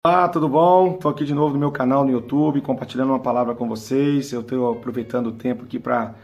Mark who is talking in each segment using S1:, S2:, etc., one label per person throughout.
S1: Olá, tudo bom? Estou aqui de novo no meu canal no YouTube, compartilhando uma palavra com vocês. Eu estou aproveitando o tempo aqui para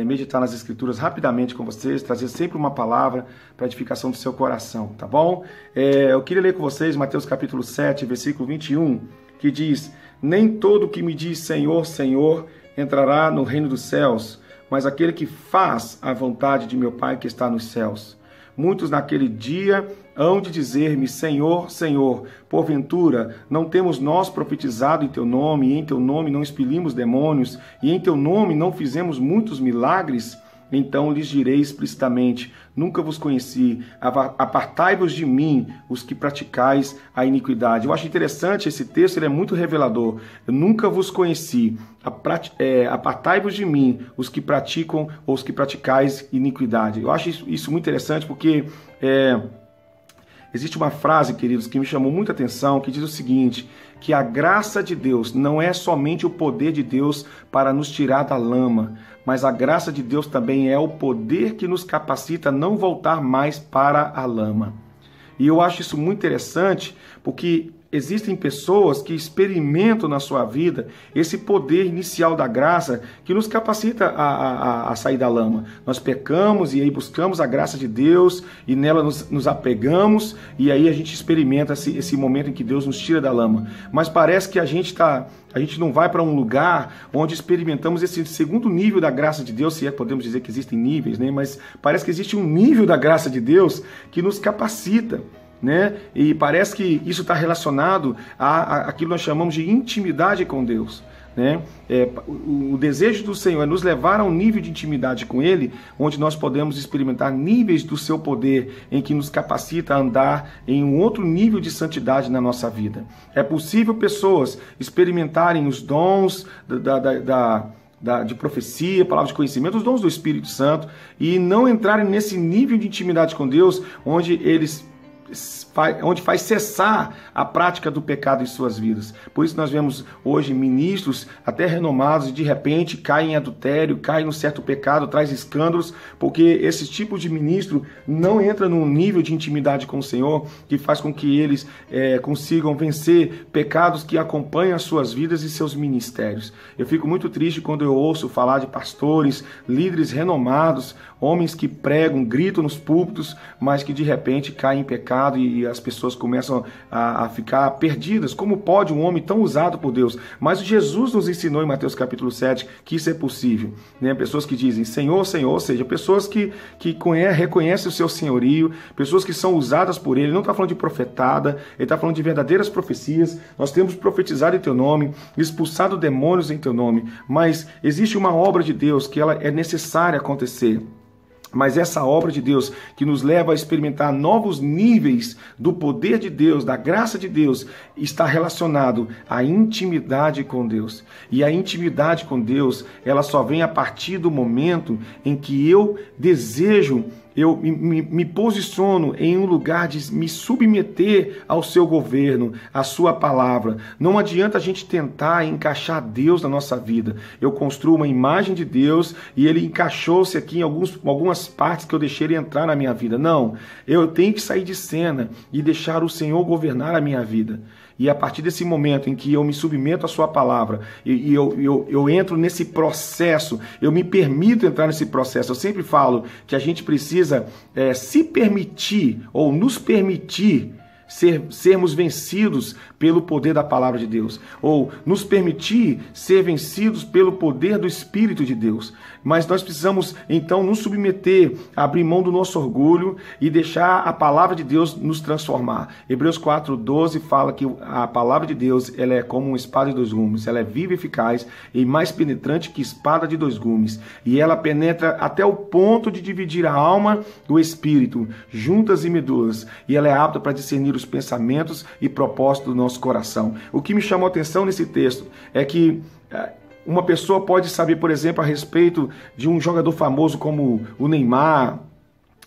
S1: meditar nas Escrituras rapidamente com vocês, trazer sempre uma palavra para edificação do seu coração, tá bom? Eu queria ler com vocês Mateus capítulo 7, versículo 21, que diz: Nem todo que me diz Senhor, Senhor, entrará no reino dos céus, mas aquele que faz a vontade de meu Pai que está nos céus. Muitos naquele dia hão de dizer-me, Senhor, Senhor, porventura não temos nós profetizado em Teu nome, e em Teu nome não expelimos demônios, e em Teu nome não fizemos muitos milagres? Então lhes direi explicitamente, nunca vos conheci, apartai-vos de mim, os que praticais a iniquidade. Eu acho interessante esse texto, ele é muito revelador. Eu nunca vos conheci, apartai-vos de mim, os que praticam ou os que praticais iniquidade. Eu acho isso muito interessante porque existe uma frase, queridos, que me chamou muita atenção, que diz o seguinte, que a graça de Deus não é somente o poder de Deus para nos tirar da lama, mas a graça de Deus também é o poder que nos capacita a não voltar mais para a lama. E eu acho isso muito interessante, porque existem pessoas que experimentam na sua vida esse poder inicial da graça que nos capacita a sair da lama. Nós pecamos e aí buscamos a graça de Deus e nela nos apegamos e aí a gente experimenta esse momento em que Deus nos tira da lama. Mas parece que a gente não vai para um lugar onde experimentamos esse segundo nível da graça de Deus, se é que podemos dizer que existem níveis, né? Mas parece que existe um nível da graça de Deus que nos capacita, né? E parece que isso está relacionado àquilo que nós chamamos de intimidade com Deus, né? O desejo do Senhor é nos levar a um nível de intimidade com Ele, onde nós podemos experimentar níveis do seu poder, em que nos capacita a andar em um outro nível de santidade na nossa vida. É possível pessoas experimentarem os dons de profecia, palavra de conhecimento, os dons do Espírito Santo, e não entrarem nesse nível de intimidade com Deus, onde faz cessar a prática do pecado em suas vidas. Por isso nós vemos hoje ministros até renomados e de repente caem em adultério, caem num certo pecado, traz escândalos, porque esse tipo de ministro não entra num nível de intimidade com o Senhor que faz com que eles consigam vencer pecados que acompanham as suas vidas e seus ministérios. Eu fico muito triste quando eu ouço falar de pastores, líderes renomados, homens que pregam, gritam nos púlpitos, mas que de repente caem em pecado e as pessoas começam a ficar perdidas. Como pode um homem tão usado por Deus? Mas Jesus nos ensinou em Mateus capítulo 7 que isso é possível, né? Pessoas que dizem Senhor, Senhor, ou seja, pessoas que reconhecem o seu senhorio, pessoas que são usadas por Ele. Ele não está falando de profetada, Ele está falando de verdadeiras profecias. Nós temos profetizado em Teu nome, expulsado demônios em Teu nome, mas existe uma obra de Deus que ela é necessária acontecer. Mas essa obra de Deus que nos leva a experimentar novos níveis do poder de Deus, da graça de Deus, está relacionado à intimidade com Deus. E a intimidade com Deus, ela só vem a partir do momento em que eu me posiciono em um lugar de me submeter ao seu governo, à sua palavra. Não adianta a gente tentar encaixar Deus na nossa vida. Eu construo uma imagem de Deus e ele encaixou-se aqui em algumas partes que eu deixei ele entrar na minha vida. Não, eu tenho que sair de cena e deixar o Senhor governar a minha vida. E a partir desse momento em que eu me submeto à sua palavra, e eu entro nesse processo, eu me permito entrar nesse processo. Eu sempre falo que a gente precisa se permitir, ou nos permitir, sermos vencidos pelo poder da palavra de Deus, ou nos permitir ser vencidos pelo poder do Espírito de Deus. Mas nós precisamos então nos submeter, abrir mão do nosso orgulho e deixar a palavra de Deus nos transformar. Hebreus 4:12 fala que a palavra de Deus ela é como uma espada de dois gumes, ela é viva e eficaz e mais penetrante que espada de dois gumes, e ela penetra até o ponto de dividir a alma do espírito, juntas e medulas, e ela é apta para discernir os pensamentos e propósitos do nosso coração. O que me chamou a atenção nesse texto é que uma pessoa pode saber, por exemplo, a respeito de um jogador famoso como o Neymar.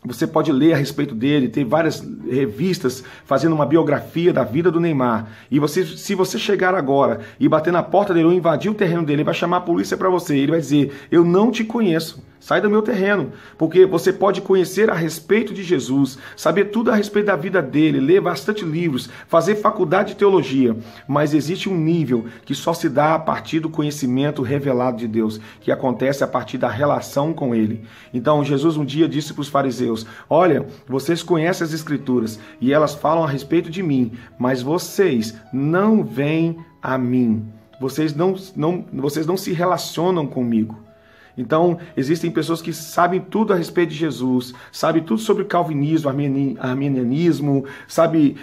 S1: Você pode ler a respeito dele, tem várias revistas fazendo uma biografia da vida do Neymar. E se você chegar agora e bater na porta dele ou invadir o terreno dele, ele vai chamar a polícia para você. Ele vai dizer, eu não te conheço. Sai do meu terreno, porque você pode conhecer a respeito de Jesus, saber tudo a respeito da vida dele, ler bastante livros, fazer faculdade de teologia, mas existe um nível que só se dá a partir do conhecimento revelado de Deus, que acontece a partir da relação com ele. Então Jesus um dia disse para os fariseus: olha, vocês conhecem as Escrituras e elas falam a respeito de mim, mas vocês não vêm a mim, vocês não se relacionam comigo. Então, existem pessoas que sabem tudo a respeito de Jesus, sabem tudo sobre o calvinismo, arminianismo, sabem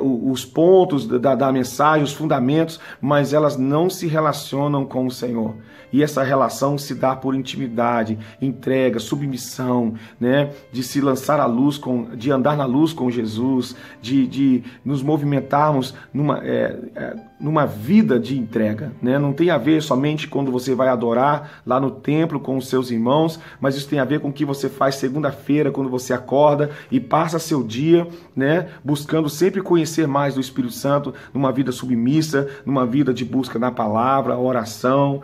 S1: os pontos da mensagem, os fundamentos, mas elas não se relacionam com o Senhor. E essa relação se dá por intimidade, entrega, submissão, né? De se lançar à luz, de andar na luz com Jesus, de nos movimentarmos numa vida de entrega, né? Não tem a ver somente quando você vai adorar lá no templo com os seus irmãos, mas isso tem a ver com o que você faz segunda-feira quando você acorda e passa seu dia, né? Buscando sempre conhecer mais do Espírito Santo, numa vida submissa, numa vida de busca na palavra, oração,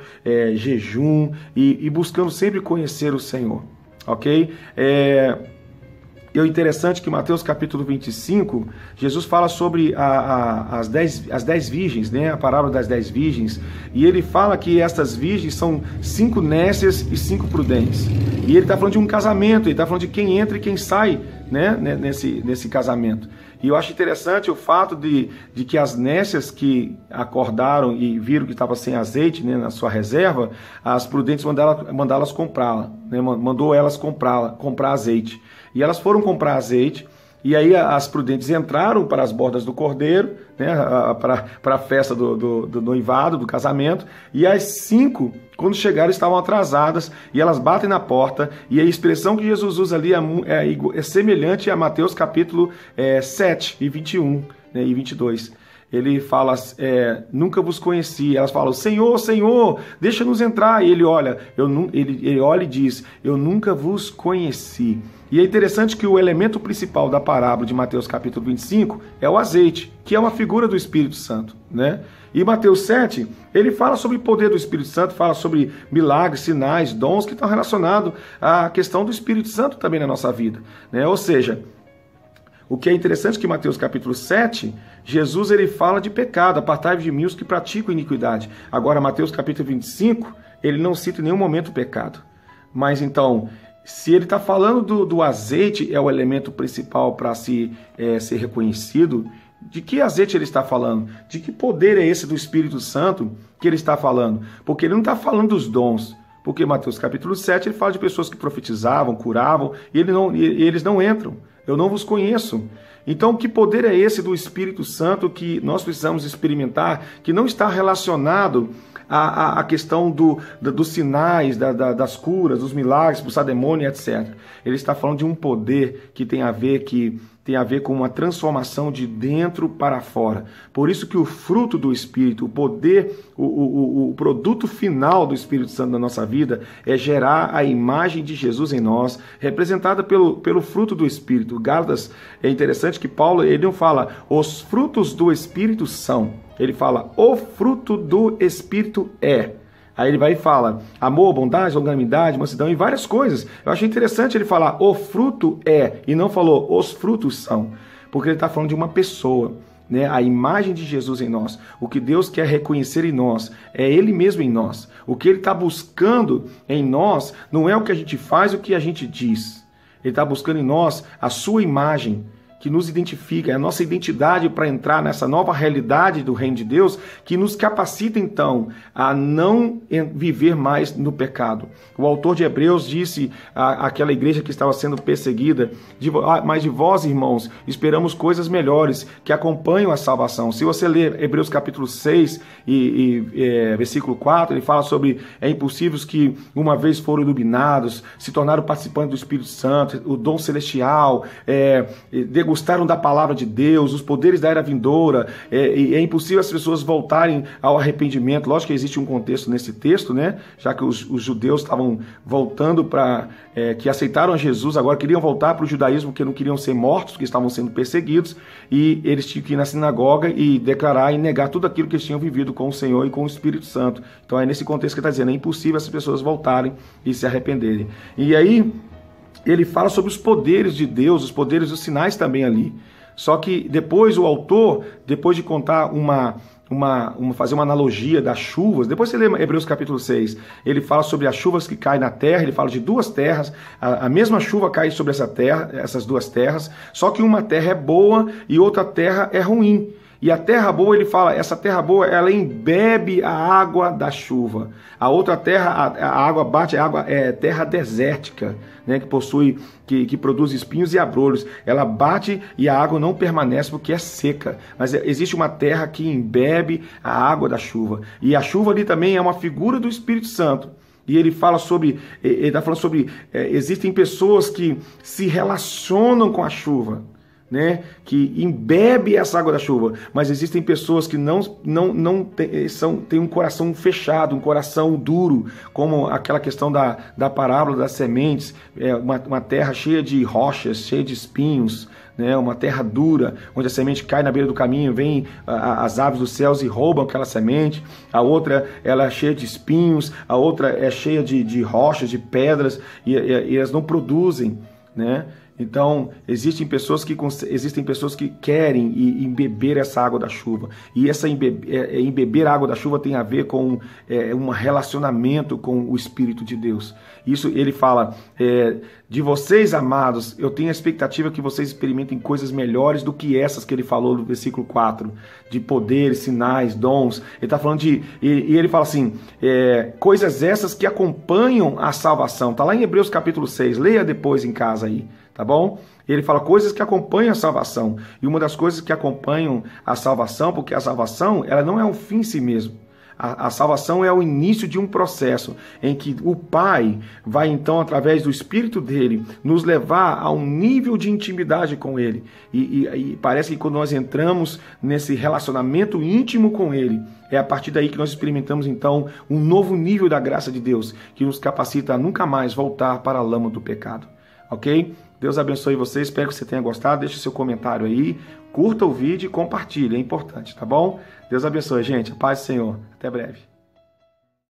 S1: jejum e buscando sempre conhecer o Senhor, ok? E o interessante é que Mateus capítulo 25, Jesus fala sobre as 10 virgens, né? A parábola das 10 virgens, e ele fala que estas virgens são 5 nécias e 5 prudentes. E ele está falando de um casamento, ele está falando de quem entra e quem sai, né? nesse casamento. E eu acho interessante o fato de que as nécias que acordaram e viram que estava sem azeite, né, na sua reserva, as prudentes mandá-las comprá-la, né, mandou elas comprar azeite. E elas foram comprar azeite, e aí as prudentes entraram para as bordas do cordeiro, né, para a festa do noivado, do casamento, e as 5, quando chegaram, estavam atrasadas, e elas batem na porta, e a expressão que Jesus usa ali é semelhante a Mateus capítulo 7 e 21, né, e 22. Ele fala, nunca vos conheci. Elas falam, Senhor, Senhor, deixa-nos entrar. E ele olha e diz, eu nunca vos conheci. E é interessante que o elemento principal da parábola de Mateus capítulo 25 é o azeite, que é uma figura do Espírito Santo, né? E Mateus 7, ele fala sobre o poder do Espírito Santo, fala sobre milagres, sinais, dons que estão relacionados à questão do Espírito Santo também na nossa vida, né? Ou seja, o que é interessante é que em Mateus capítulo 7, Jesus ele fala de pecado, apartai-vos de mim os que praticam iniquidade. Agora, Mateus capítulo 25, ele não cita em nenhum momento o pecado. Mas então, se ele está falando do azeite, é o elemento principal para ser reconhecido, de que azeite ele está falando? De que poder é esse do Espírito Santo que ele está falando? Porque ele não está falando dos dons. Porque Mateus capítulo 7, ele fala de pessoas que profetizavam, curavam, e eles não entram. Eu não vos conheço. Então, que poder é esse do Espírito Santo que nós precisamos experimentar, que não está relacionado à questão dos sinais, das curas, dos milagres, expulsar demônio, etc. Ele está falando de um poder que tem a ver com uma transformação de dentro para fora. Por isso que o fruto do Espírito, o poder, o produto final do Espírito Santo na nossa vida é gerar a imagem de Jesus em nós, representada pelo fruto do Espírito. Gálatas, é interessante que Paulo ele não fala os frutos do Espírito são, ele fala o fruto do Espírito é. Aí ele vai e fala amor, bondade, longanimidade, mansidão e várias coisas. Eu acho interessante ele falar o fruto é e não falou os frutos são, porque ele está falando de uma pessoa, né? A imagem de Jesus em nós. O que Deus quer reconhecer em nós é Ele mesmo em nós. O que Ele está buscando em nós não é o que a gente faz, o que a gente diz. Ele está buscando em nós a sua imagem, que nos identifica, é a nossa identidade para entrar nessa nova realidade do reino de Deus, que nos capacita então a não viver mais no pecado. O autor de Hebreus disse àquela igreja que estava sendo perseguida, mas de vós, irmãos, esperamos coisas melhores que acompanham a salvação. Se você ler Hebreus capítulo 6 versículo 4, ele fala sobre é impossível que uma vez foram iluminados, se tornaram participantes do Espírito Santo, o dom celestial, degustaram degustaram da palavra de Deus, os poderes da era vindoura, é impossível as pessoas voltarem ao arrependimento. Lógico que existe um contexto nesse texto, né? Já que os judeus estavam voltando que aceitaram a Jesus, agora queriam voltar para o judaísmo porque não queriam ser mortos, porque estavam sendo perseguidos, e eles tinham que ir na sinagoga e declarar e negar tudo aquilo que eles tinham vivido com o Senhor e com o Espírito Santo. Então é nesse contexto que ele está dizendo, é impossível essas pessoas voltarem e se arrependerem. E aí ele fala sobre os poderes de Deus, os poderes dos sinais também ali. Só que depois o autor, depois de contar fazer uma analogia das chuvas, depois você lê Hebreus capítulo 6, ele fala sobre as chuvas que caem na terra, ele fala de duas terras, a mesma chuva cai sobre essas duas terras, só que uma terra é boa e outra terra é ruim. E a terra boa, ele fala, essa terra boa, ela embebe a água da chuva. A outra terra, a água bate, é terra desértica, né, que produz espinhos e abrolhos. Ela bate e a água não permanece porque é seca. Mas existe uma terra que embebe a água da chuva. E a chuva ali também é uma figura do Espírito Santo. E ele fala ele está falando sobre, existem pessoas que se relacionam com a chuva, né, que embebe essa água da chuva, mas existem pessoas que não têm um coração fechado, um coração duro, como aquela questão da parábola das sementes, uma terra cheia de rochas, cheia de espinhos, né, uma terra dura, onde a semente cai na beira do caminho, vem as aves dos céus e roubam aquela semente. A outra, ela é cheia de espinhos, a outra é cheia de rochas, de pedras, e elas não produzem, né? Então, existem pessoas que querem embeber essa água da chuva. E embeber a água da chuva tem a ver com um relacionamento com o Espírito de Deus. Isso ele fala, de vocês, amados, eu tenho a expectativa que vocês experimentem coisas melhores do que essas que ele falou no versículo 4, de poderes, sinais, dons. Ele está falando e ele fala assim, coisas essas que acompanham a salvação. Está lá em Hebreus capítulo 6, leia depois em casa aí. Tá bom? Ele fala coisas que acompanham a salvação. E uma das coisas que acompanham a salvação, porque a salvação ela não é um fim em si mesmo. A salvação é o início de um processo em que o Pai vai então, através do Espírito dele, nos levar a um nível de intimidade com ele. E parece que quando nós entramos nesse relacionamento íntimo com ele, é a partir daí que nós experimentamos então um novo nível da graça de Deus, que nos capacita a nunca mais voltar para a lama do pecado. Ok? Deus abençoe você, espero que você tenha gostado, deixe seu comentário aí, curta o vídeo e compartilhe, é importante, tá bom? Deus abençoe, gente, a paz do Senhor, até breve.